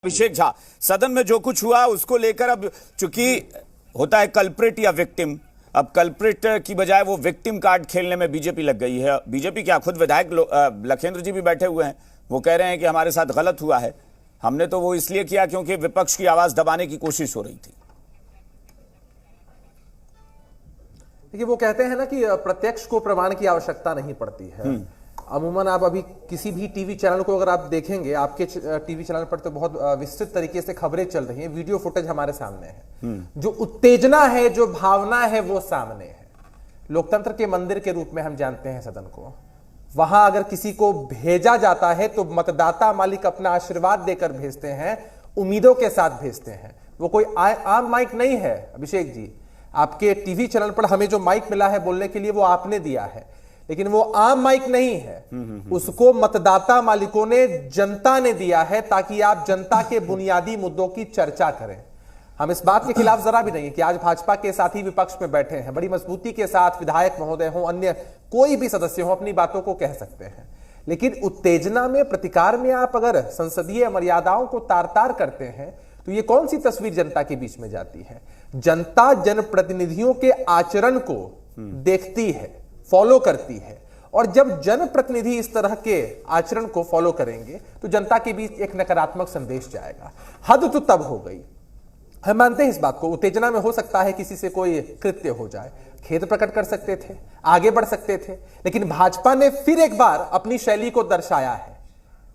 अभिषेक झा, सदन में जो कुछ हुआ उसको लेकर अब चूंकि होता है कल्प्रिट या विक्टिम, अब कल्प्रिट की बजाय वो विक्टिम कार्ड खेलने में बीजेपी लग गई है। बीजेपी क्या, खुद विधायक लखेंद्र जी भी बैठे हुए हैं, वो कह रहे हैं कि हमारे साथ गलत हुआ है, हमने तो वो इसलिए किया क्योंकि विपक्ष की आवाज दबाने की कोशिश हो रही थी। देखिए, वो कहते हैं ना कि प्रत्यक्ष को प्रमाण की आवश्यकता नहीं पड़ती है। अमूमन आप अभी किसी भी टीवी चैनल को अगर आप देखेंगे, आपके टीवी चैनल पर तो बहुत विस्तृत तरीके से खबरें चल रही हैं, वीडियो फुटेज हमारे सामने है, जो उत्तेजना है, जो भावना है, वो सामने है। लोकतंत्र के मंदिर के रूप में हम जानते हैं सदन को। वहां अगर किसी को भेजा जाता है तो मतदाता मालिक अपना आशीर्वाद देकर भेजते हैं, उम्मीदों के साथ भेजते हैं। वो कोई आम माइक नहीं है। अभिषेक जी, आपके टीवी चैनल पर हमें जो माइक मिला है बोलने के लिए, वो आपने दिया है, लेकिन वो आम माइक नहीं है। उसको मतदाता मालिकों ने, जनता ने दिया है ताकि आप जनता के बुनियादी मुद्दों की चर्चा करें। हम इस बात के खिलाफ जरा भी नहीं है कि आज भाजपा के साथी विपक्ष में बैठे हैं, बड़ी मजबूती के साथ विधायक महोदय हो, अन्य कोई भी सदस्य हो, अपनी बातों को कह सकते हैं। लेकिन उत्तेजना में, प्रतिकार में आप अगर संसदीय मर्यादाओं को तार तार करते हैं तो ये कौन सी तस्वीर जनता के बीच में जाती है? जनता जनप्रतिनिधियों के आचरण को देखती है, फॉलो करती है, और जब जनप्रतिनिधि इस तरह के आचरण को फॉलो करेंगे तो जनता के बीच एक नकारात्मक संदेश जाएगा। हद तो तब हो गई। हम मानते हैं इस बात को, उत्तेजना में हो सकता है किसी से कोई कृत्य हो जाए, खेद प्रकट कर सकते थे, आगे बढ़ सकते थे, लेकिन भाजपा ने फिर एक बार अपनी शैली को दर्शाया है।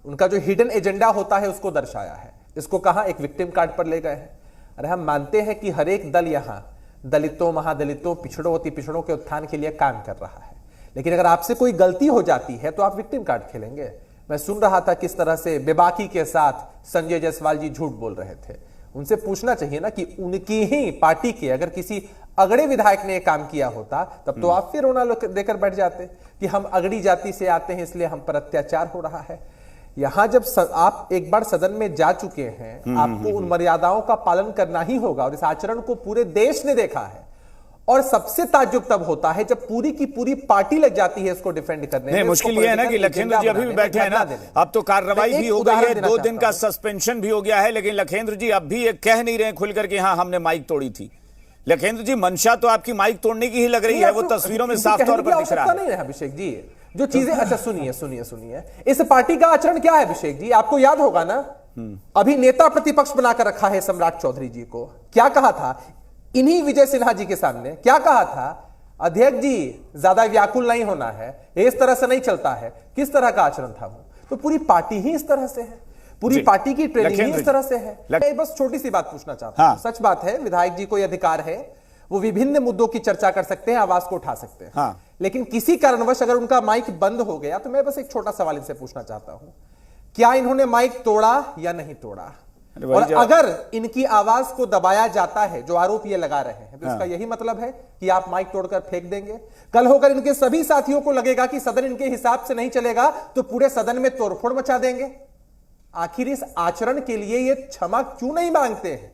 उनका जो हिडन एजेंडा होता है उसको दर्शाया है। इसको कहां एक विक्टिम कार्ड पर ले गए हैं। अरे हम मानते हैं कि हर एक दल यहां दलितों, महादलितों, पिछड़ों, अति पिछड़ों के उत्थान के लिए काम कर रहा है, लेकिन अगर आपसे कोई गलती हो जाती है तो आप विक्टिम कार्ड खेलेंगे। मैं सुन रहा था किस तरह से बेबाकी के साथ संजय जायसवाल जी झूठ बोल रहे थे। उनसे पूछना चाहिए ना कि उनकी ही पार्टी के अगर किसी अगड़े विधायक ने काम किया होता तब तो आप फिर रोना देकर बैठ जाते कि हम अगड़ी जाति से आते हैं इसलिए हम पर अत्याचार हो रहा है। यहां जब आप एक बार सदन में जा चुके हैं, आपको उन मर्यादाओं का पालन करना ही होगा, और इस आचरण को पूरे देश ने देखा है। और सबसे ताज्जुब तब होता है जब पूरी की पूरी पार्टी लग जाती है इसको डिफेंड करने में। मुश्किल ये है ना कि लखेंद्र जी अभी भी बैठे हैं ना, अब तो कार्रवाई भी हो गई है, 2 दिन का सस्पेंशन भी हो गया है, लेकिन लखेंद्र जी अब भी ये कह नहीं रहे खुलकर कि हाँ हमने माइक तोड़ी थी। लखेंद्र जी, मंशा तो आपकी माइक तोड़ने की ही लग रही है, वो तस्वीरों में साफ तौर पर दिख रहा है। अभिषेक जी, जो चीजें, अच्छा सुनिए, इस पार्टी का आचरण क्या है अभिषेक जी? आपको याद होगा ना, अभी नेता प्रतिपक्ष बनाकर रखा है सम्राट चौधरी जी को। क्या कहा था इन्हीं विजय सिन्हा जी के सामने? क्या कहा था? अध्यक्ष जी, ज्यादा व्याकुल नहीं होना है, इस तरह से नहीं चलता है। किस तरह का आचरण था वो? तो पूरी पार्टी ही इस तरह से है, पूरी पार्टी की ट्रेनिंग ही इस तरह से है। मैं बस छोटी सी बात पूछना चाहता हूं। सच बात है, विधायक जी को अधिकार है, वो विभिन्न मुद्दों की चर्चा कर सकते हैं, आवाज को उठा सकते हैं। लेकिन किसी कारणवश अगर उनका माइक बंद हो गया तो मैं बस एक छोटा सवाल इनसे पूछना चाहता हूं, क्या इन्होंने माइक तोड़ा या नहीं तोड़ा? और अगर इनकी आवाज को दबाया जाता है, जो आरोप ये लगा रहे हैं, तो इसका यही मतलब है कि आप माइक तोड़कर फेंक देंगे? कल होकर इनके सभी साथियों को लगेगा कि सदन इनके हिसाब से नहीं चलेगा तो पूरे सदन में तोड़फोड़ मचा देंगे। आखिर इस आचरण के लिए ये क्षमा क्यों नहीं मांगते हैं?